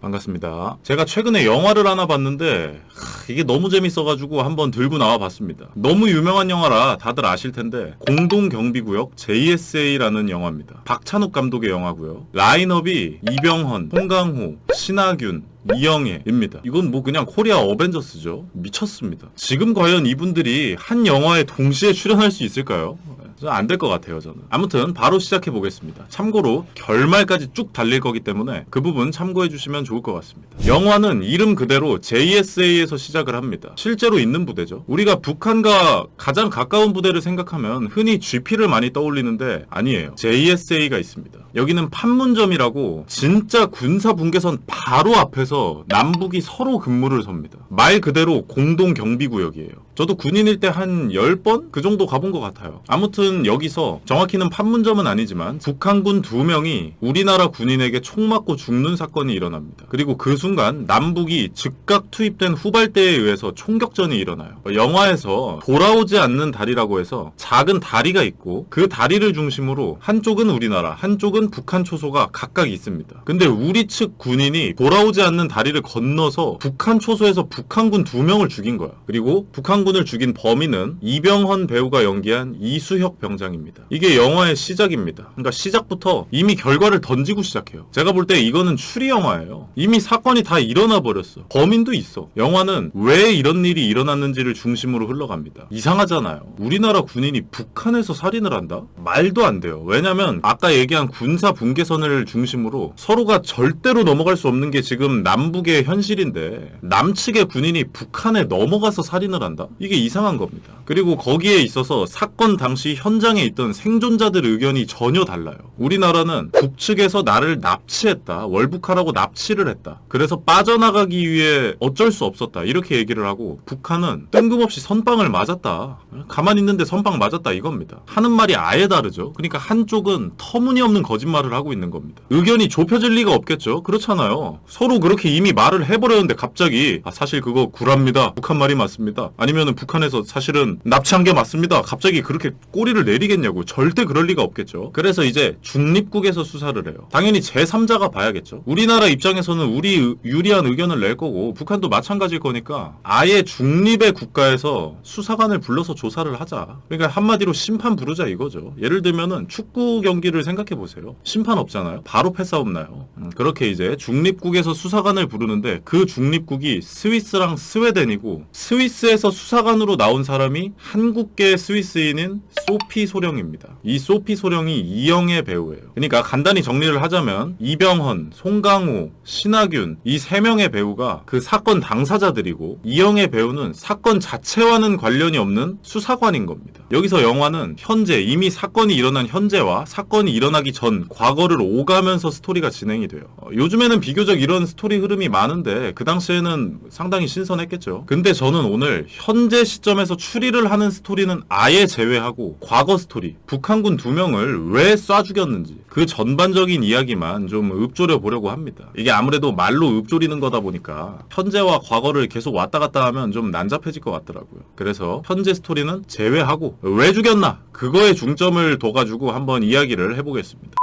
반갑습니다. 제가 최근에 영화를 하나 봤는데 이게 너무 재밌어가지고 한번 들고 나와봤습니다. 너무 유명한 영화라 다들 아실 텐데 공동경비구역 JSA라는 영화입니다. 박찬욱 감독의 영화고요. 라인업이 이병헌, 송강호, 신하균, 이영애입니다. 이건 뭐 그냥 코리아 어벤져스죠. 미쳤습니다. 지금 과연 이분들이 한 영화에 동시에 출연할 수 있을까요? 안 될 것 같아요, 저는. 아무튼 바로 시작해 보겠습니다. 참고로 결말까지 쭉 달릴 거기 때문에 그 부분 참고해 주시면 좋을 것 같습니다. 영화는 이름 그대로 JSA에서 시작을 합니다. 실제로 있는 부대죠. 우리가 북한과 가장 가까운 부대를 생각하면 흔히 GP를 많이 떠올리는데 아니에요. JSA가 있습니다. 여기는 판문점이라고 진짜 군사 분계선 바로 앞에서 남북이 서로 근무를 섭니다. 말 그대로 공동경비구역이에요. 저도 군인일 때 한 10번? 그 정도 가본 것 같아요. 아무튼 여기서 정확히는 판문점은 아니지만 북한군 2명이 우리나라 군인에게 총 맞고 죽는 사건이 일어납니다. 그리고 그 순간 남북이 즉각 투입된 후발대에 의해서 총격전이 일어나요. 영화에서 돌아오지 않는 다리라고 해서 작은 다리가 있고 그 다리를 중심으로 한쪽은 우리나라, 한쪽은 북한 초소가 각각 있습니다. 근데 우리 측 군인이 돌아오지 않는 다리를 건너서 북한 초소에서 북한군 2명을 죽인 거야. 그리고 북한군을 죽인 범인은 이병헌 배우가 연기한 이수혁 병장입니다. 이게 영화의 시작입니다. 그러니까 시작부터 이미 결과를 던지고 시작해요. 제가 볼 때 이거는 추리 영화예요. 이미 사건이 다 일어나 버렸어. 범인도 있어. 영화는 왜 이런 일이 일어났는지를 중심으로 흘러갑니다. 이상하잖아요. 우리나라 군인이 북한에서 살인을 한다? 말도 안 돼요. 왜냐면 아까 얘기한 군사 분계선을 중심으로 서로가 절대로 넘어갈 수 없는 게 지금 남북의 현실인데 남측의 군인이 북한에 넘어가서 살인을 한다? 이게 이상한 겁니다. 그리고 거기에 있어서 사건 당시 현장에 있던 생존자들 의견이 전혀 달라요. 우리나라는 북측에서 나를 납치했다. 월북하라고 납치를 했다. 그래서 빠져나가기 위해 어쩔 수 없었다. 이렇게 얘기를 하고 북한은 뜬금없이 선빵을 맞았다. 가만히 있는데 선빵 맞았다 이겁니다. 하는 말이 아예 다르죠. 그러니까 한쪽은 터무니없는 거짓말을 하고 있는 겁니다. 의견이 좁혀질 리가 없겠죠. 그렇잖아요. 서로 그렇게 이미 말을 해버렸는데 갑자기 사실 그거 구랍니다. 북한 말이 맞습니다. 아니면은 북한에서 사실은 납치한 게 맞습니다. 갑자기 그렇게 꼬리를 내리겠냐고. 절대 그럴 리가 없겠죠. 그래서 이제 중립국에서 수사를 해요. 당연히 제3자가 봐야겠죠. 우리나라 입장에서는 우리 유리한 의견을 낼 거고 북한도 마찬가지일 거니까 아예 중립의 국가에서 수사관을 불러서 조사를 하자. 그러니까 한마디로 심판 부르자 이거죠. 예를 들면은 축구 경기를 생각해 보세요. 심판 없잖아요. 바로 패싸움 나요. 그렇게 이제 중립국에서 수사관을 부르는데 그 중립국이 스위스랑 스웨덴이고 스위스에서 수사관으로 나온 사람이 한국계 스위스인인 소피 소령입니다. 이 소피 소령이 이영애 배우예요. 그러니까 간단히 정리를 하자면 이병헌, 송강호, 신하균 이 3명의 배우가 그 사건 당사자들이고 이영애 배우는 사건 자체와는 관련이 없는 수사관인 겁니다. 여기서 영화는 현재 이미 사건이 일어난 현재와 사건이 일어나기 전 과거를 오가면서 스토리가 진행이 돼요. 요즘에는 비교적 이런 스토리 흐름이 많은데 그 당시에는 상당히 신선했겠죠. 근데 저는 오늘 현재 시점에서 추리를 하는 스토리는 아예 제외하고 과거 스토리, 북한군 2명을 왜 쏴 죽였는지 그 전반적인 이야기만 좀 읊조려 보려고 합니다. 이게 아무래도 말로 읊조리는 거다 보니까 현재와 과거를 계속 왔다 갔다 하면 좀 난잡해질 것 같더라고요. 그래서 현재 스토리는 제외하고 왜 죽였나? 그거에 중점을 둬가지고 한번 이야기를 해보겠습니다.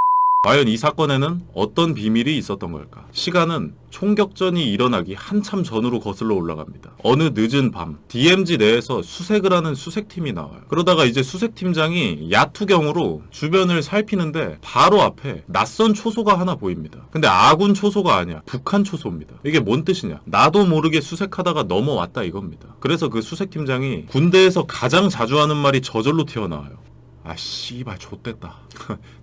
과연 이 사건에는 어떤 비밀이 있었던 걸까? 시간은 총격전이 일어나기 한참 전으로 거슬러 올라갑니다. 어느 늦은 밤 DMZ 내에서 수색을 하는 수색팀이 나와요. 그러다가 이제 수색팀장이 야투경으로 주변을 살피는데 바로 앞에 낯선 초소가 하나 보입니다. 근데 아군 초소가 아니야. 북한 초소입니다. 이게 뭔 뜻이냐? 나도 모르게 수색하다가 넘어왔다 이겁니다. 그래서 그 수색팀장이 군대에서 가장 자주 하는 말이 저절로 튀어나와요. 아 씨발 좆됐다.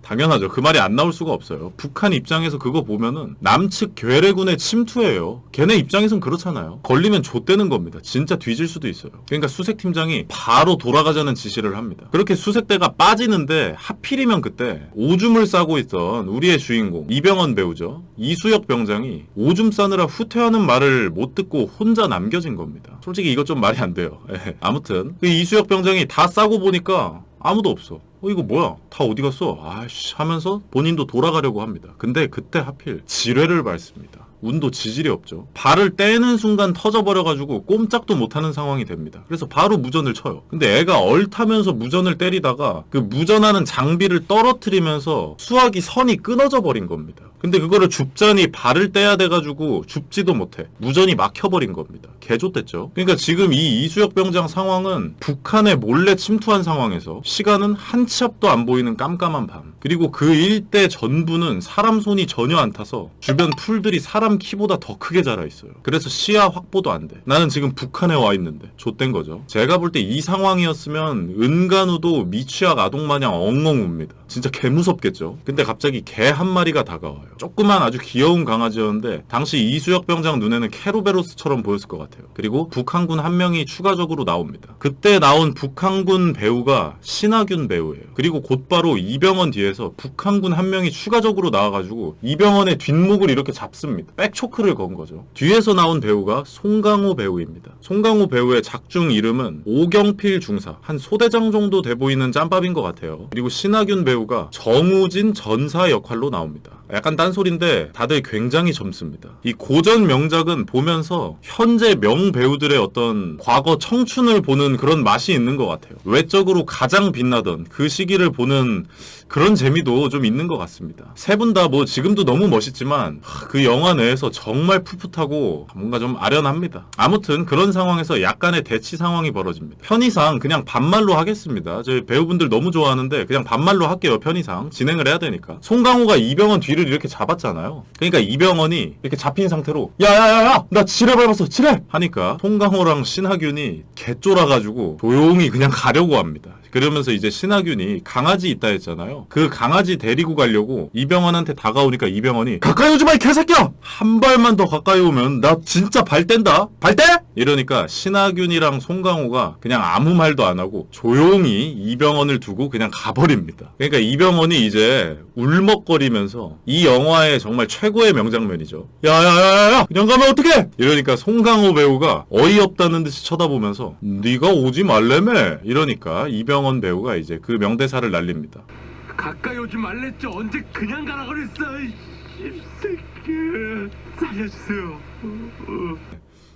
당연하죠. 그 말이 안 나올 수가 없어요. 북한 입장에서 그거 보면은 남측 괴뢰군의 침투예요. 걔네 입장에선 그렇잖아요. 걸리면 좆되는 겁니다. 진짜 뒤질 수도 있어요. 그러니까 수색팀장이 바로 돌아가자는 지시를 합니다. 그렇게 수색대가 빠지는데 하필이면 그때 오줌을 싸고 있던 우리의 주인공 이병헌 배우죠. 이수혁 병장이 오줌 싸느라 후퇴하는 말을 못 듣고 혼자 남겨진 겁니다. 솔직히 이거 좀 말이 안 돼요. 아무튼 그 이수혁 병장이 다 싸고 보니까 아무도 없어. 이거 뭐야? 다 어디 갔어? 아이씨 하면서 본인도 돌아가려고 합니다. 근데 그때 하필 지뢰를 밟습니다. 운도 지질이 없죠. 발을 떼는 순간 터져버려가지고 꼼짝도 못하는 상황이 됩니다. 그래서 바로 무전을 쳐요. 근데 애가 얼타면서 무전을 때리다가 그 무전하는 장비를 떨어뜨리면서 수화기 선이 끊어져 버린 겁니다. 근데 그거를 줍자니 발을 떼야 돼가지고 줍지도 못해. 무전이 막혀버린 겁니다. 개좆됐죠. 그러니까 지금 이 이수혁 병장 상황은 북한에 몰래 침투한 상황에서 시간은 한 치 앞도 안 보이는 깜깜한 밤. 그리고 그 일대 전부는 사람 손이 전혀 안 타서 주변 풀들이 사람 키보다 더 크게 자라 있어요. 그래서 시야 확보도 안 돼. 나는 지금 북한에 와 있는데 좆된 거죠. 제가 볼 때 이 상황이었으면 은간우도 미취학 아동마냥 엉엉 웁니다. 진짜 개무섭겠죠. 근데 갑자기 개 한 마리가 다가와요. 조그만 아주 귀여운 강아지였는데 당시 이수혁 병장 눈에는 케루베로스처럼 보였을 것 같아요. 그리고 북한군 한 명이 추가적으로 나옵니다. 그때 나온 북한군 배우가 신하균 배우예요. 그리고 곧바로 이병헌 뒤에서 북한군 한 명이 추가적으로 나와가지고 이병헌의 뒷목을 이렇게 잡습니다. 백초크를 건 거죠. 뒤에서 나온 배우가 송강호 배우입니다. 송강호 배우의 작중 이름은 오경필 중사, 한 소대장 정도 돼 보이는 짬밥인 것 같아요. 그리고 신하균 배우가 정우진 전사 역할로 나옵니다. 약간 딴소리인데 다들 굉장히 젊습니다. 이 고전 명작은 보면서 현재 명배우들의 어떤 과거 청춘을 보는 그런 맛이 있는 것 같아요. 외적으로 가장 빛나던 그 시기를 보는 그런 재미도 좀 있는 것 같습니다. 세 분 다 뭐 지금도 너무 멋있지만 그 영화 내에서 정말 풋풋하고 뭔가 좀 아련합니다. 아무튼 그런 상황에서 약간의 대치 상황이 벌어집니다. 편의상 그냥 반말로 하겠습니다. 저희 배우분들 너무 좋아하는데 그냥 반말로 할게요. 편의상 진행을 해야 되니까. 송강호가 이병헌 뒤를 이렇게 잡았잖아요. 그러니까 이병헌이 이렇게 잡힌 상태로 야야야야 나 지뢰 밟았어 지뢰 하니까 송강호랑 신하균이 개쫄아가지고 조용히 그냥 가려고 합니다. 그러면서 이제 신하균이 강아지 있다 했잖아요. 그 강아지 데리고 가려고 이병헌한테 다가오니까 이병헌이 가까이 오지 마 이 개새끼야! 한 발만 더 가까이 오면 나 진짜 발 뗀다. 발 떼? 이러니까 신하균이랑 송강호가 그냥 아무 말도 안 하고 조용히 이병헌을 두고 그냥 가버립니다. 그러니까 이병헌이 이제 울먹거리면서 이 영화의 정말 최고의 명장면이죠. 야야야야야 그냥 가면 어떡해! 이러니까 송강호 배우가 어이없다는 듯이 쳐다보면서 네가 오지 말래매 이러니까 이병헌 배우가 이제 그 명대사를 날립니다. 가까이 오지 말랬죠. 언제 그냥 가라 그랬어. 이 새끼 살려주세요.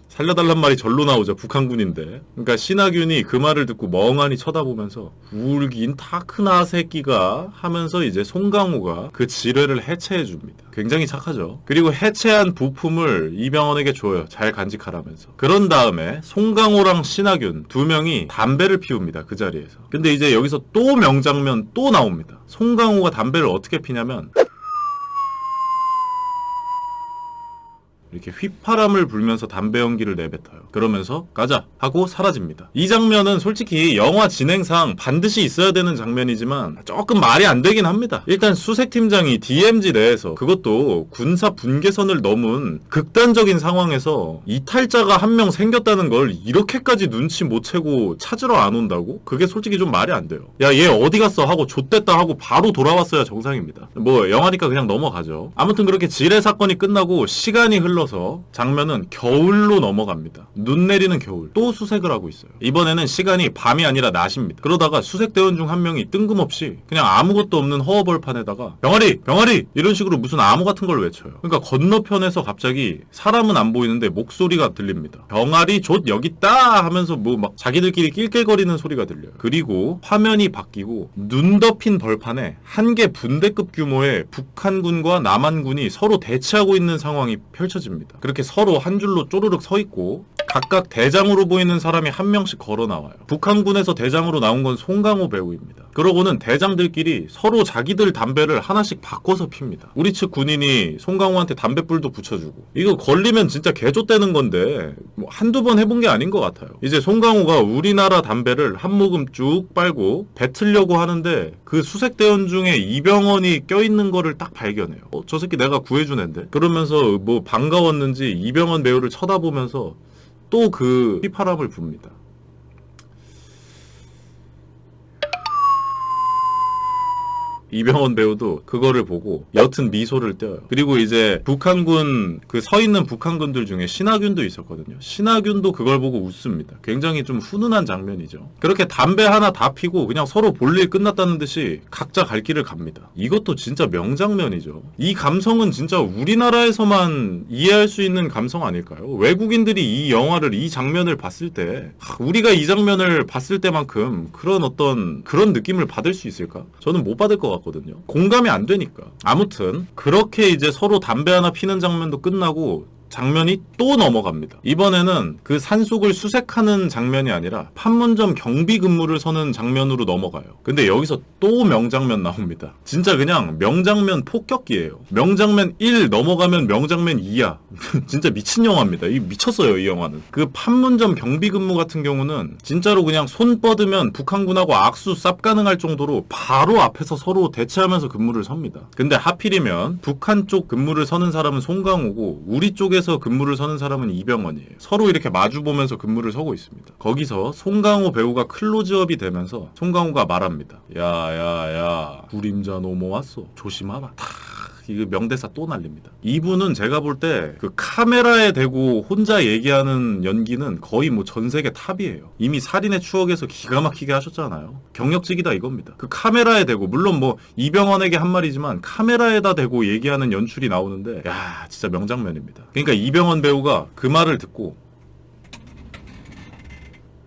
살려달란 말이 절로 나오죠. 북한군인데. 그러니까 신하균이 그 말을 듣고 멍하니 쳐다보면서 울긴 다 크나 새끼가 하면서 이제 송강호가 그 지뢰를 해체해줍니다. 굉장히 착하죠. 그리고 해체한 부품을 이병헌에게 줘요. 잘 간직하라면서. 그런 다음에 송강호랑 신하균 두 명이 담배를 피웁니다. 그 자리에서. 근데 이제 여기서 또 명장면 또 나옵니다. 송강호가 담배를 어떻게 피냐면 이렇게 휘파람을 불면서 담배 연기를 내뱉어요. 그러면서 가자 하고 사라집니다. 이 장면은 솔직히 영화 진행상 반드시 있어야 되는 장면이지만 조금 말이 안 되긴 합니다. 일단 수색팀장이 DMZ 내에서 그것도 군사 분계선을 넘은 극단적인 상황에서 이탈자가 한 명 생겼다는 걸 이렇게까지 눈치 못 채고 찾으러 안 온다고? 그게 솔직히 좀 말이 안 돼요. 야 얘 어디 갔어 하고 좆됐다 하고 바로 돌아왔어야 정상입니다. 뭐 영화니까 그냥 넘어가죠. 아무튼 그렇게 지뢰 사건이 끝나고 시간이 흘러서 장면은 겨울로 넘어갑니다. 눈 내리는 겨울. 또 수색을 하고 있어요. 이번에는 시간이 밤이 아니라 낮입니다. 그러다가 수색대원 중 한 명이 뜬금없이 그냥 아무것도 없는 허허벌판에다가 병아리! 병아리! 이런 식으로 무슨 암호 같은 걸 외쳐요. 그러니까 건너편에서 갑자기 사람은 안 보이는데 목소리가 들립니다. 병아리 좆 여기 있다! 하면서 뭐 막 자기들끼리 낄낄거리는 소리가 들려요. 그리고 화면이 바뀌고 눈 덮인 벌판에 한 개 분대급 규모의 북한군과 남한군이 서로 대치하고 있는 상황이 펼쳐집니다. 그렇게 서로 한 줄로 쪼르륵 서 있고 각각 대장으로 보이는 사람이 한 명씩 걸어 나와요. 북한군에서 대장으로 나온 건 송강호 배우입니다. 그러고는 대장들끼리 서로 자기들 담배를 하나씩 바꿔서 핍니다. 우리 측 군인이 송강호한테 담배불도 붙여주고 이거 걸리면 진짜 개좆되는 건데 뭐 한두 번 해본 게 아닌 것 같아요. 이제 송강호가 우리나라 담배를 한 모금 쭉 빨고 뱉으려고 하는데 그 수색대원 중에 이병헌이 껴있는 거를 딱 발견해요. 저 새끼 내가 구해준 앤데? 그러면서 뭐 반가웠는지 이병헌 배우를 쳐다보면서 또 그 휘파람을 붑니다. 이병헌 배우도 그거를 보고 옅은 미소를 떼어요. 그리고 이제 북한군 그 서 있는 북한군들 중에 신하균도 있었거든요. 신하균도 그걸 보고 웃습니다. 굉장히 좀 훈훈한 장면이죠. 그렇게 담배 하나 다 피고 그냥 서로 볼일 끝났다는 듯이 각자 갈 길을 갑니다. 이것도 진짜 명장면이죠. 이 감성은 진짜 우리나라에서만 이해할 수 있는 감성 아닐까요? 외국인들이 이 영화를 이 장면을 봤을 때 우리가 이 장면을 봤을 때만큼 그런 어떤 그런 느낌을 받을 수 있을까? 저는 못 받을 것 같거든요. 받았거든요. 공감이 안 되니까. 아무튼 그렇게 이제 서로 담배 하나 피는 장면도 끝나고 장면이 또 넘어갑니다. 이번에는 그 산속을 수색하는 장면이 아니라 판문점 경비 근무를 서는 장면으로 넘어가요. 근데 여기서 또 명장면 나옵니다. 진짜 그냥 명장면 폭격기예요. 명장면 1 넘어가면 명장면 2야. 진짜 미친 영화입니다. 이 미쳤어요, 이 영화는. 그 판문점 경비 근무 같은 경우는 진짜로 그냥 손 뻗으면 북한군하고 악수 쌉 가능할 정도로 바로 앞에서 서로 대치하면서 근무를 섭니다. 근데 하필이면 북한 쪽 근무를 서는 사람은 송강호고 우리 쪽에서 근무를 서는 사람은 이병헌이에요. 서로 이렇게 마주보면서 근무를 서고 있습니다. 거기서 송강호 배우가 클로즈업이 되면서 송강호가 말합니다. 야야야 불임자 넘어왔어. 조심하라. 이거 명대사 또 날립니다. 이분은 제가 볼 때 그 카메라에 대고 혼자 얘기하는 연기는 거의 뭐 전 세계 탑이에요. 이미 살인의 추억에서 기가 막히게 하셨잖아요. 경력직이다 이겁니다. 그 카메라에 대고 물론 뭐 이병헌에게 한 말이지만 카메라에다 대고 얘기하는 연출이 나오는데 야 진짜 명장면입니다. 그러니까 이병헌 배우가 그 말을 듣고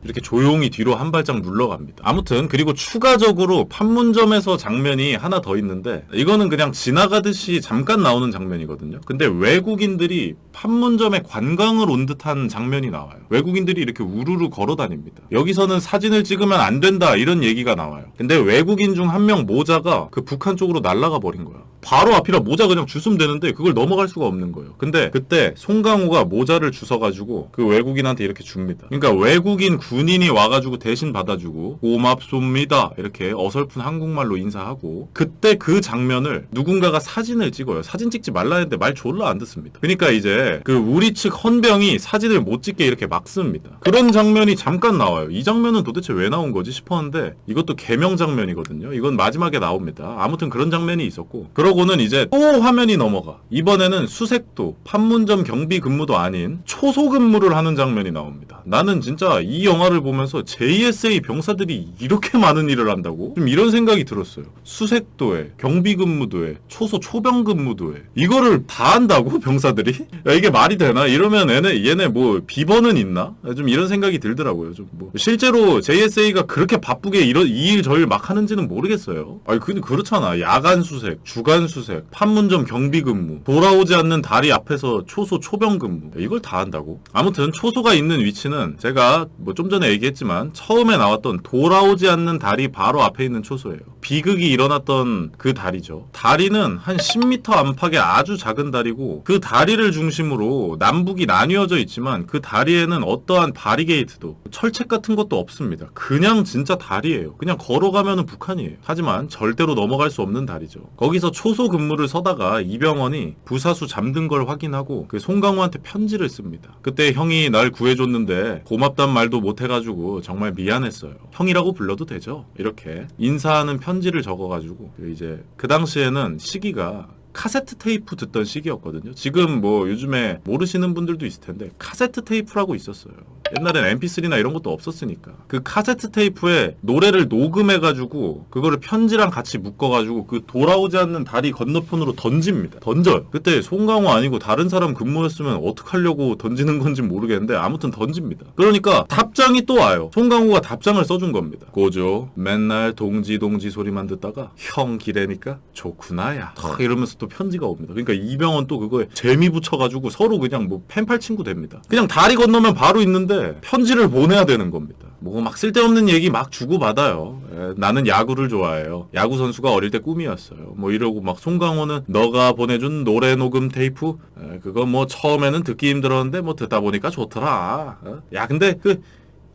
이렇게 조용히 뒤로 한 발짝 물러갑니다. 아무튼 그리고 추가적으로 판문점에서 장면이 하나 더 있는데 이거는 그냥 지나가듯이 잠깐 나오는 장면이거든요. 근데 외국인들이 판문점에 관광을 온 듯한 장면이 나와요. 외국인들이 이렇게 우르르 걸어다닙니다. 여기서는 사진을 찍으면 안 된다 이런 얘기가 나와요. 근데 외국인 중 한 명 모자가 그 북한 쪽으로 날아가 버린 거야. 바로 앞이라 모자 그냥 주스면 되는데 그걸 넘어갈 수가 없는 거예요. 근데 그때 송강호가 모자를 주워가지고 그 외국인한테 이렇게 줍니다. 그러니까 외국인 군인이 와가지고 대신 받아주고 고맙습니다 이렇게 어설픈 한국말로 인사하고 그때 그 장면을 누군가가 사진을 찍어요. 사진 찍지 말라 했는데 말 졸라 안 듣습니다. 그러니까 이제 그 우리 측 헌병이 사진을 못 찍게 이렇게 막습니다. 그런 장면이 잠깐 나와요. 이 장면은 도대체 왜 나온 거지 싶었는데 이것도 개명 장면이거든요. 이건 마지막에 나옵니다. 아무튼 그런 장면이 있었고 그러고는 이제 또 화면이 넘어가. 이번에는 수색도 판문점 경비 근무도 아닌 초소 근무를 하는 장면이 나옵니다. 나는 진짜 이 영화를 보면서 JSA 병사들이 이렇게 많은 일을 한다고? 좀 이런 생각이 들었어요. 수색도에, 경비근무도에, 초소 초병근무도에 이거를 다 한다고? 병사들이? 야, 이게 말이 되나? 이러면 얘네 뭐 비번은 있나? 좀 이런 생각이 들더라고요. 좀 뭐 실제로 JSA가 그렇게 바쁘게 이 일 저 일 막 하는지는 모르겠어요. 아니 근데 그렇잖아. 야간 수색, 주간 수색, 판문점 경비근무, 돌아오지 않는 다리 앞에서 초소 초병근무 이걸 다 한다고? 아무튼 초소가 있는 위치는 제가 뭐 좀 전에 얘기했지만 처음에 나왔던 돌아오지 않는 다리 바로 앞에 있는 초소예요. 비극이 일어났던 그 다리죠. 다리는 한 10m 안팎의 아주 작은 다리고 그 다리를 중심으로 남북이 나뉘어져 있지만 그 다리에는 어떠한 바리게이트도 철책 같은 것도 없습니다. 그냥 진짜 다리예요. 그냥 걸어가면은 북한이에요. 하지만 절대로 넘어갈 수 없는 다리죠. 거기서 초소 근무를 서다가 이병헌이 부사수 잠든 걸 확인하고 그 송강호한테 편지를 씁니다. 그때 형이 날 구해줬는데 고맙단 말도 못해가지고 정말 미안했어요. 형이라고 불러도 되죠? 이렇게 인사하는 편지를 적어가지고 이제 그 당시에는 시기가 카세트 테이프 듣던 시기였거든요. 지금 뭐 요즘에 모르시는 분들도 있을 텐데 카세트 테이프라고 있었어요. 옛날엔 mp3나 이런 것도 없었으니까 그 카세트 테이프에 노래를 녹음해가지고 그거를 편지랑 같이 묶어가지고 그 돌아오지 않는 다리 건너편으로 던집니다. 던져요. 그때 송강호 아니고 다른 사람 근무였으면 어떡하려고 던지는 건지 모르겠는데 아무튼 던집니다. 그러니까 답장이 또 와요. 송강호가 답장을 써준 겁니다. 고조 맨날 동지 소리만 듣다가 형 기대니까 좋구나야 이러면서 또 편지가 옵니다. 그러니까 이병헌 또 그거에 재미 붙여가지고 서로 그냥 뭐 펜팔 친구 됩니다. 그냥 다리 건너면 바로 있는데 편지를 보내야 되는 겁니다. 뭐 막 쓸데없는 얘기 막 주고받아요. 나는 야구를 좋아해요. 야구 선수가 어릴 때 꿈이었어요. 뭐 이러고 막 송강호는 너가 보내준 노래 녹음 테이프 그거 뭐 처음에는 듣기 힘들었는데 뭐 듣다 보니까 좋더라. 야 근데 그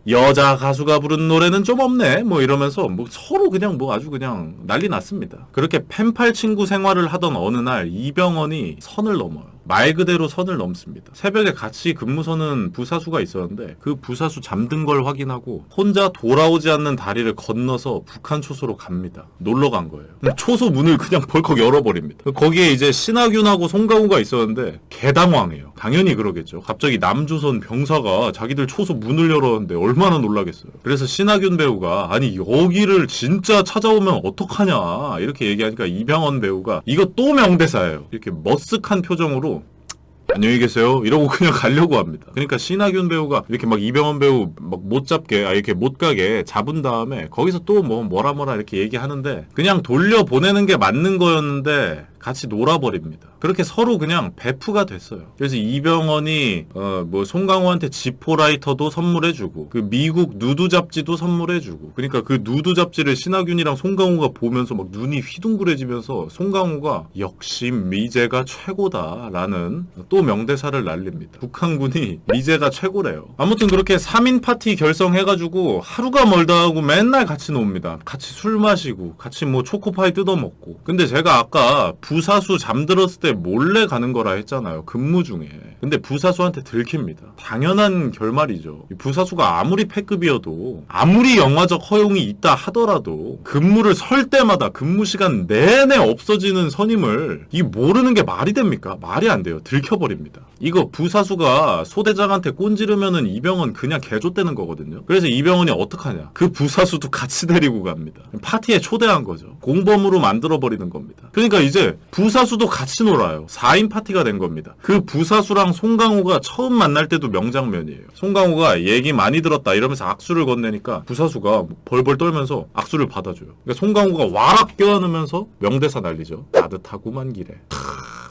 여자 가수가 부른 노래는 좀 없네 뭐 이러면서 뭐 서로 그냥 뭐 아주 그냥 난리 났습니다. 그렇게 펜팔 친구 생활을 하던 어느 날 이병헌이 선을 넘어요. 말 그대로 선을 넘습니다. 새벽에 같이 근무서는 부사수가 있었는데 그 부사수 잠든 걸 확인하고 혼자 돌아오지 않는 다리를 건너서 북한 초소로 갑니다. 놀러 간 거예요. 초소 문을 그냥 벌컥 열어버립니다. 거기에 이제 신하균하고 송강호가 있었는데 개당황해요. 당연히 그러겠죠. 갑자기 남조선 병사가 자기들 초소 문을 열었는데 얼마나 놀라겠어요. 그래서 신하균 배우가 아니 여기를 진짜 찾아오면 어떡하냐 이렇게 얘기하니까 이병헌 배우가 이거 또 명대사예요. 이렇게 머쓱한 표정으로 안녕히 계세요 이러고 그냥 가려고 합니다. 그러니까 신하균 배우가 이렇게 막 이병헌 배우 막 못 잡게 이렇게 못 가게 잡은 다음에 거기서 또 뭐라 이렇게 얘기하는데 그냥 돌려보내는 게 맞는 거였는데 같이 놀아버립니다. 그렇게 서로 그냥 베프가 됐어요. 그래서 이병헌이 뭐 송강호한테 지포 라이터도 선물해주고 그 미국 누드 잡지도 선물해주고 그러니까 그 누드 잡지를 신하균이랑 송강호가 보면서 막 눈이 휘둥그레지면서 송강호가 역시 미제가 최고다라는 또 명대사를 날립니다. 북한군이 미제가 최고래요. 아무튼 그렇게 3인 파티 결성해가지고 하루가 멀다 하고 맨날 같이 놉니다. 같이 술 마시고 같이 뭐 초코파이 뜯어먹고. 근데 제가 아까 부사수 잠들었을 때 몰래 가는 거라 했잖아요. 근무 중에. 근데 부사수한테 들킵니다. 당연한 결말이죠. 부사수가 아무리 패급이어도 아무리 영화적 허용이 있다 하더라도 근무를 설 때마다 근무 시간 내내 없어지는 선임을 이 모르는 게 말이 됩니까? 말이 안 돼요. 들켜버립니다. 이거 부사수가 소대장한테 꼰지르면은 이병헌 그냥 개조되는 거거든요. 그래서 이병헌이 어떡하냐? 그 부사수도 같이 데리고 갑니다. 파티에 초대한 거죠. 공범으로 만들어버리는 겁니다. 그러니까 이제 부사수도 같이 놀아요. 4인 파티가 된 겁니다. 그 부사수랑 송강호가 처음 만날 때도 명장면이에요. 송강호가 얘기 많이 들었다 이러면서 악수를 건네니까 부사수가 벌벌 떨면서 악수를 받아줘요. 그러니까 송강호가 와락 껴안으면서 명대사 날리죠. 따뜻하구만 기래.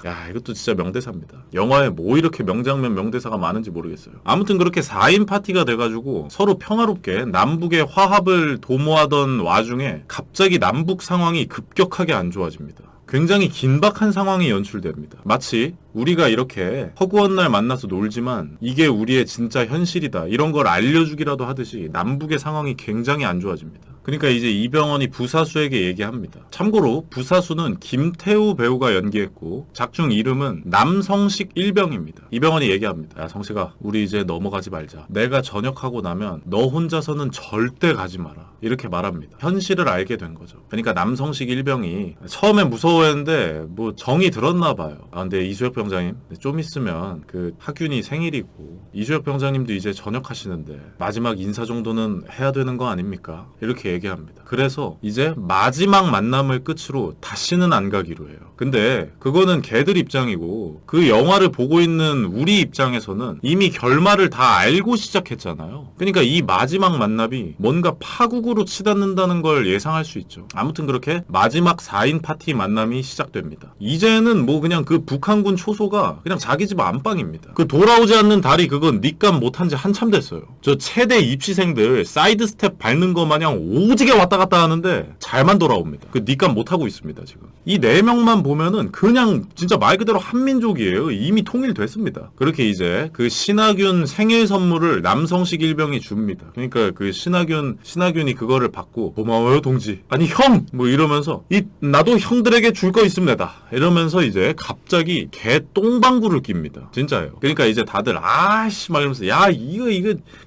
야, 이것도 진짜 명대사입니다. 영화에 뭐 이렇게 명장면 명대사가 많은지 모르겠어요. 아무튼 그렇게 4인 파티가 돼가지고 서로 평화롭게 남북의 화합을 도모하던 와중에 갑자기 남북 상황이 급격하게 안 좋아집니다. 굉장히 긴박한 상황이 연출됩니다. 마치 우리가 이렇게 허구한 날 만나서 놀지만 이게 우리의 진짜 현실이다 이런 걸 알려주기라도 하듯이 남북의 상황이 굉장히 안 좋아집니다. 그러니까 이제 이병헌이 부사수에게 얘기합니다. 참고로 부사수는 김태우 배우가 연기했고 작중 이름은 남성식 일병입니다. 이병헌이 얘기합니다. 야 성식아, 우리 이제 넘어가지 말자. 내가 전역하고 나면 너 혼자서는 절대 가지 마라. 이렇게 말합니다. 현실을 알게 된 거죠. 그러니까 남성식 일병이 처음에 무서워했는데 뭐 정이 들었나 봐요. 아 근데 이수혁 병장님 좀 있으면 그 하균이 생일이고 이수혁 병장님도 이제 전역하시는데 마지막 인사 정도는 해야 되는 거 아닙니까? 이렇게 얘기합니다. 그래서 이제 마지막 만남을 끝으로 다시는 안 가기로 해요. 근데 그거는 걔들 입장이고 그 영화를 보고 있는 우리 입장에서는 이미 결말을 다 알고 시작했잖아요. 그러니까 이 마지막 만남이 뭔가 파국으로 치닫는다는 걸 예상할 수 있죠. 아무튼 그렇게 마지막 4인 파티 만남이 시작됩니다. 이제는 뭐 그냥 그 북한군 초소가 그냥 자기 집 안방입니다. 그 돌아오지 않는 다리 그건 닉감 못한 지 한참 됐어요. 저 체대 입시생들 사이드 스텝 밟는 거 마냥 오지게 왔다 갔다 하는데 잘만 돌아옵니다. 그 닉감 못하고 있습니다. 지금 이 4명만 보면은 그냥 진짜 말 그대로 한민족이에요. 이미 통일됐습니다. 그렇게 이제 그 신하균 생일 선물을 남성식 일병이 줍니다. 그러니까 그 신하균이 그거를 받고 고마워요 동지, 아니 형 뭐 이러면서 나도 형들에게 줄 거 있습니다 이러면서 이제 갑자기 개 똥방구를 낍니다. 진짜예요. 그러니까 이제 다들 아씨 막 이러면서 야 이거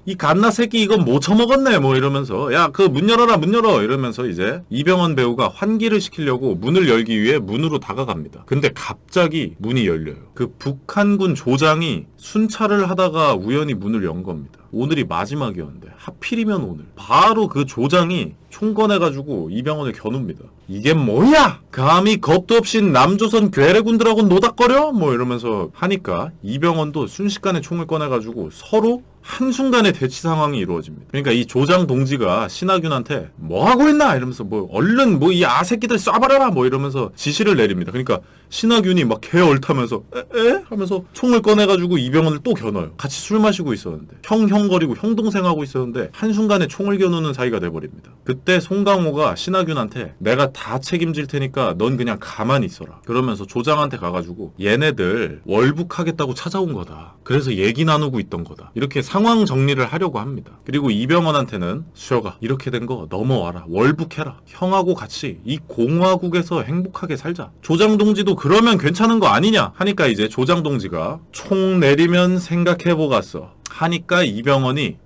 이 갓나 새끼 이건 못 처먹었네 뭐 이러면서 야 그 문 열어라 문 열어 이러면서 이제 이병헌 배우가 환기를 시키려고 문을 열기 위해 문으로 다가갑니다. 근데 갑자기 문이 열려요. 그 북한군 조장이 순찰을 하다가 우연히 문을 연 겁니다. 오늘이 마지막이었는데 하필이면 오늘 바로 그 조장이 총 꺼내가지고 이병헌을 겨눕니다. 이게 뭐야? 감히 겁도 없이 남조선 괴뢰군들하고 노닥거려? 뭐 이러면서 하니까 이병헌도 순식간에 총을 꺼내가지고 서로 한순간에 대치 상황이 이루어집니다. 그러니까 이 조장 동지가 신하균한테 뭐 하고 있나 이러면서 뭐 얼른 뭐 이 아새끼들 쏴버려라 뭐 이러면서 지시를 내립니다. 그러니까 신하균이 막 개 얼타면서 에? 하면서 총을 꺼내가지고 이병헌을 또 겨눠요. 같이 술 마시고 있었는데 형거리고 형 동생하고 있었는데 한순간에 총을 겨누는 사이가 돼버립니다. 그때 송강호가 신하균한테 내가 다 책임질 테니까 넌 그냥 가만히 있어라 그러면서 조장한테 가가지고 얘네들 월북하겠다고 찾아온 거다. 그래서 얘기 나누고 있던 거다. 이렇게 상황 정리를 하려고 합니다. 그리고 이병헌한테는 수혁아 이렇게 된 거 넘어와라. 월북해라. 형하고 같이 이 공화국에서 행복하게 살자. 조장 동지도 그러면 괜찮은 거 아니냐 하니까 이제 조장 동지가 총 내리면 생각해보겠어 하니까 이병헌이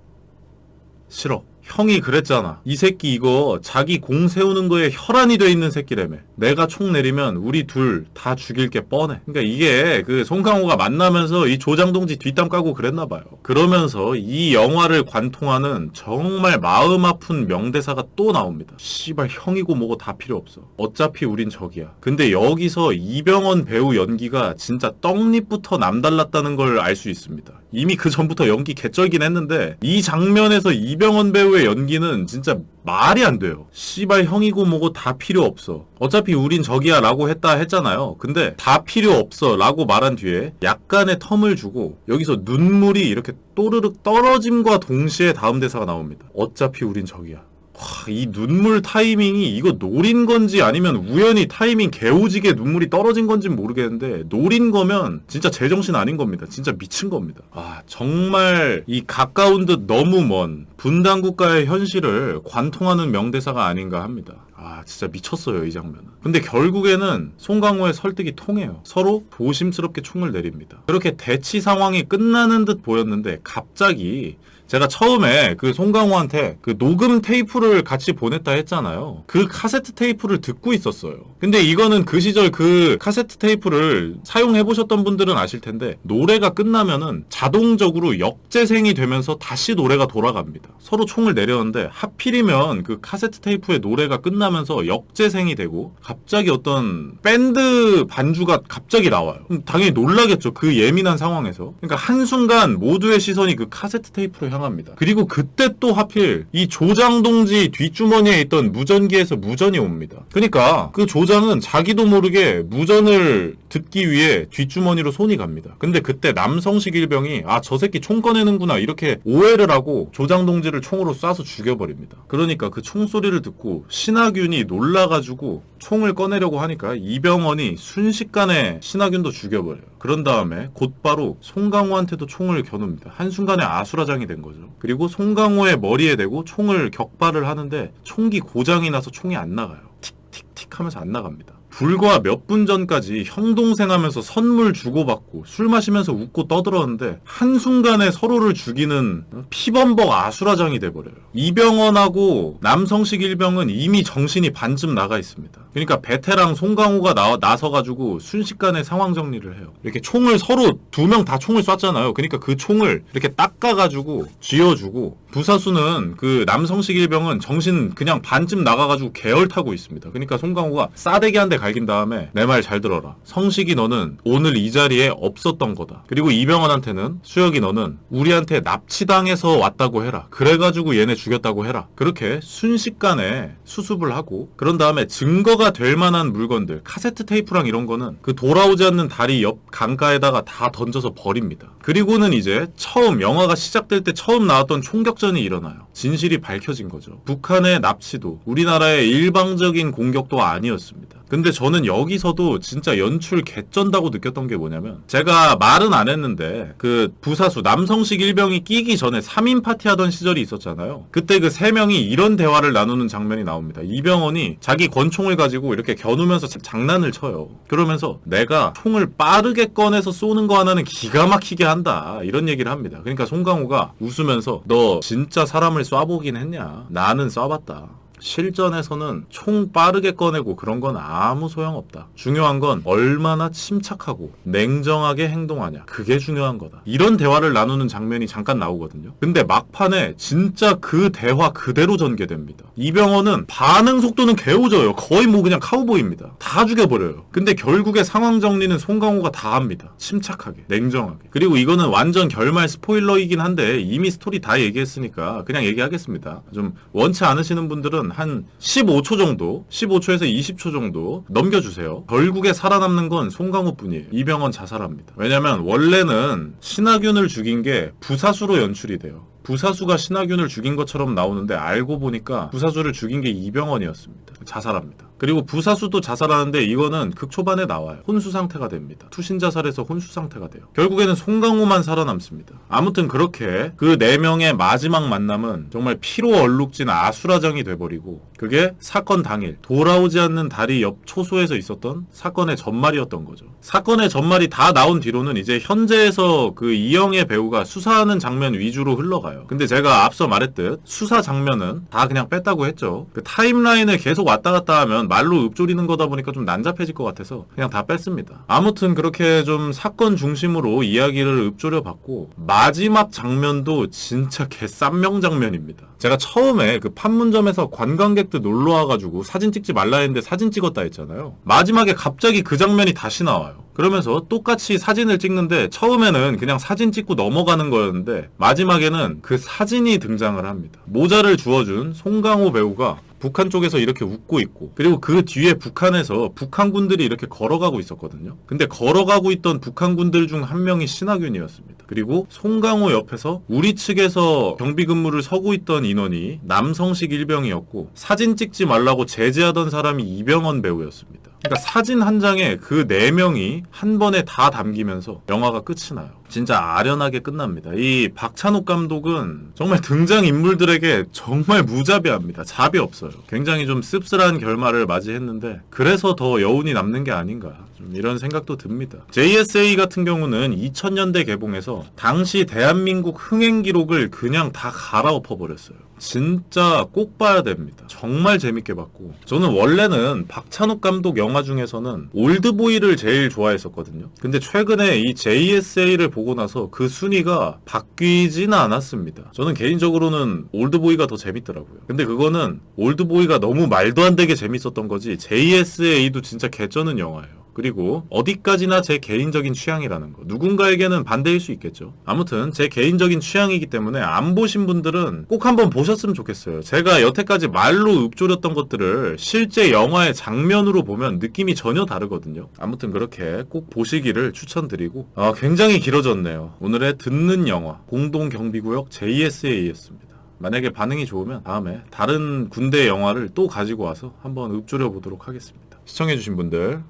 싫어. 형이 그랬잖아. 이 새끼 이거 자기 공 세우는 거에 혈안이 돼 있는 새끼라며. 내가 총 내리면 우리 둘 다 죽일 게 뻔해. 그러니까 이게 그 송강호가 만나면서 이 조장동지 뒷담 까고 그랬나 봐요. 그러면서 이 영화를 관통하는 정말 마음 아픈 명대사가 또 나옵니다. 씨발 형이고 뭐고 다 필요 없어. 어차피 우린 적이야. 근데 여기서 이병헌 배우 연기가 진짜 떡잎부터 남달랐다는 걸 알 수 있습니다. 이미 그 전부터 연기 개쩔긴 했는데 이 장면에서 이병헌 배우의 연기는 진짜 말이 안 돼요. 씨발 형이고 뭐고 다 필요 없어. 어차피 우린 적이야 라고 했잖아요. 근데 다 필요 없어 라고 말한 뒤에 약간의 텀을 주고 여기서 눈물이 이렇게 또르륵 떨어짐과 동시에 다음 대사가 나옵니다. 어차피 우린 적이야. 와, 이 눈물 타이밍이 이거 노린 건지 아니면 우연히 타이밍 개오지게 눈물이 떨어진 건지 모르겠는데 노린 거면 진짜 제정신 아닌 겁니다. 진짜 미친 겁니다. 아, 정말 이 가까운 듯 너무 먼 분단 국가의 현실을 관통하는 명대사가 아닌가 합니다. 아, 진짜 미쳤어요, 이 장면은. 근데 결국에는 송강호의 설득이 통해요. 서로 조심스럽게 총을 내립니다. 그렇게 대치 상황이 끝나는 듯 보였는데 갑자기 제가 처음에 그 송강호한테 그 녹음 테이프를 같이 보냈다 했잖아요. 그 카세트 테이프를 듣고 있었어요. 근데 이거는 그 시절 그 카세트 테이프를 사용해보셨던 분들은 아실 텐데 노래가 끝나면은 자동적으로 역재생이 되면서 다시 노래가 돌아갑니다. 서로 총을 내렸는데 하필이면 그 카세트 테이프의 노래가 끝나면서 역재생이 되고 갑자기 어떤 밴드 반주가 갑자기 나와요. 그럼 당연히 놀라겠죠. 그 예민한 상황에서. 그러니까 한순간 모두의 시선이 그 카세트 테이프로 향합니다. 그리고 그때 또 하필 이 조장동지 뒷주머니에 있던 무전기에서 무전이 옵니다. 그러니까 그 조장은 자기도 모르게 무전을 듣기 위해 뒷주머니로 손이 갑니다. 근데 그때 남성식 일병이 아, 저 새끼 총 꺼내는구나 이렇게 오해를 하고 조장동지를 총으로 쏴서 죽여버립니다. 그러니까 그 총소리를 듣고 신하균이 놀라가지고 총을 꺼내려고 하니까 이병헌이 순식간에 신하균도 죽여버려요. 그런 다음에 곧바로 송강호한테도 총을 겨눕니다. 한순간에 아수라장이 된 거죠. 그리고 송강호의 머리에 대고 총을 격발을 하는데 총기 고장이 나서 총이 안 나가요. 틱틱틱 하면서 안 나갑니다. 불과 몇 분 전까지 형동생 하면서 선물 주고받고 술 마시면서 웃고 떠들었는데 한순간에 서로를 죽이는 피범벅 아수라장이 돼버려요. 이병헌하고 남성식 일병은 이미 정신이 반쯤 나가 있습니다. 그러니까 베테랑 송강호가 나서가지고 순식간에 상황 정리를 해요. 이렇게 총을 서로 두 명 다 총을 쐈잖아요. 그러니까 그 총을 이렇게 닦아가지고 쥐어주고 부사수는 그 남성식 일병은 정신 그냥 반쯤 나가가지고 계열 타고 있습니다. 그러니까 송강호가 싸대기 한 대 갈긴 다음에 내 말 잘 들어라. 성식이 너는 오늘 이 자리에 없었던 거다. 그리고 이병헌한테는 수혁이 너는 우리한테 납치당해서 왔다고 해라. 그래가지고 얘네 죽였다고 해라. 그렇게 순식간에 수습을 하고 그런 다음에 증거가 될 만한 물건들 카세트 테이프랑 이런 거는 그 돌아오지 않는 다리 옆 강가에다가 다 던져서 버립니다. 그리고는 이제 처음 영화가 시작될 때 처음 나왔던 총격전이 일어나요. 진실이 밝혀진 거죠. 북한의 납치도 우리나라의 일방적인 공격도 아니었습니다. 근데 저는 여기서도 진짜 연출 개쩐다고 느꼈던 게 뭐냐면 제가 말은 안 했는데 그 부사수 남성식 일병이 끼기 전에 3인 파티 하던 시절이 있었잖아요. 그때 그 3명이 이런 대화를 나누는 장면이 나옵니다. 이병헌이 자기 권총을 가지고 이렇게 겨누면서 장난을 쳐요. 그러면서 내가 총을 빠르게 꺼내서 쏘는 거 하나는 기가 막히게 한다 이런 얘기를 합니다. 그러니까 송강호가 웃으면서 너 진짜 사람을 쏴보긴 했냐? 나는 쏴봤다. 실전에서는 총 빠르게 꺼내고 그런 건 아무 소용없다. 중요한 건 얼마나 침착하고 냉정하게 행동하냐. 그게 중요한 거다. 이런 대화를 나누는 장면이 잠깐 나오거든요. 근데 막판에 진짜 그 대화 그대로 전개됩니다. 이병헌은 반응 속도는 개오져요. 거의 뭐 그냥 카우보이입니다. 다 죽여버려요. 근데 결국에 상황 정리는 송강호가 다 합니다. 침착하게, 냉정하게. 그리고 이거는 완전 결말 스포일러이긴 한데 이미 스토리 다 얘기했으니까 그냥 얘기하겠습니다. 좀 원치 않으시는 분들은 한 15초 정도, 15초에서 20초 정도 넘겨주세요. 결국에 살아남는 건 송강호 뿐이에요. 이병헌 자살합니다. 왜냐면 원래는 신하균을 죽인 게 부사수로 연출이 돼요. 부사수가 신하균을 죽인 것처럼 나오는데 알고 보니까 부사수를 죽인 게 이병헌이었습니다. 자살합니다. 그리고 부사수도 자살하는데 이거는 극 초반에 나와요. 혼수 상태가 됩니다. 투신 자살에서 혼수 상태가 돼요. 결국에는 송강호만 살아남습니다. 아무튼 그렇게 그 4명의 마지막 만남은 정말 피로 얼룩진 아수라장이 돼버리고, 그게 사건 당일 돌아오지 않는 다리 옆 초소에서 있었던 사건의 전말이었던 거죠. 사건의 전말이 다 나온 뒤로는 이제 현재에서 그 이영애 배우가 수사하는 장면 위주로 흘러가요. 근데 제가 앞서 말했듯 수사 장면은 다 그냥 뺐다고 했죠. 그 타임라인을 계속 왔다 갔다 하면 말로 읊조리는 거다 보니까 좀 난잡해질 것 같아서 그냥 다 뺐습니다. 아무튼 그렇게 좀 사건 중심으로 이야기를 읊조려 봤고, 마지막 장면도 진짜 개쌈명 장면입니다. 제가 처음에 그 판문점에서 관광객들 놀러 와가지고 사진 찍지 말라 했는데 사진 찍었다 했잖아요. 마지막에 갑자기 그 장면이 다시 나와요. 그러면서 똑같이 사진을 찍는데 처음에는 그냥 사진 찍고 넘어가는 거였는데 마지막에는 그 사진이 등장을 합니다. 모자를 주워준 송강호 배우가 북한 쪽에서 이렇게 웃고 있고, 그리고 그 뒤에 북한에서 북한군들이 이렇게 걸어가고 있었거든요. 근데 걸어가고 있던 북한군들 중 한 명이 신하균이었습니다. 그리고 송강호 옆에서 우리 측에서 경비 근무를 서고 있던 인원이 남성식 일병이었고, 사진 찍지 말라고 제지하던 사람이 이병헌 배우였습니다. 그러니까 사진 한 장에 그 4명이 한 번에 다 담기면서 영화가 끝이 나요. 진짜 아련하게 끝납니다. 이 박찬욱 감독은 정말 등장인물들에게 정말 무자비합니다. 잡이 없어요. 굉장히 좀 씁쓸한 결말을 맞이했는데 그래서 더 여운이 남는 게 아닌가, 좀 이런 생각도 듭니다. JSA 같은 경우는 2000년대 개봉해서 당시 대한민국 흥행 기록을 그냥 다 갈아엎어버렸어요. 진짜 꼭 봐야 됩니다. 정말 재밌게 봤고, 저는 원래는 박찬욱 감독 영화 중에서는 올드보이를 제일 좋아했었거든요. 근데 최근에 이 JSA를 보고 나서 그 순위가 바뀌지는 않았습니다. 저는 개인적으로는 올드보이가 더 재밌더라고요. 근데 그거는 올드보이가 너무 말도 안 되게 재밌었던 거지, JSA도 진짜 개쩌는 영화예요. 그리고 어디까지나 제 개인적인 취향이라는 거, 누군가에게는 반대일 수 있겠죠. 아무튼 제 개인적인 취향이기 때문에 안 보신 분들은 꼭 한번 보셨으면 좋겠어요. 제가 여태까지 말로 읊조렸던 것들을 실제 영화의 장면으로 보면 느낌이 전혀 다르거든요. 아무튼 그렇게 꼭 보시기를 추천드리고, 굉장히 길어졌네요. 오늘의 듣는 영화 공동경비구역 JSA였습니다. 만약에 반응이 좋으면 다음에 다른 군대 영화를 또 가지고 와서 한번 읊조려 보도록 하겠습니다. 시청해주신 분들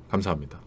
감사합니다.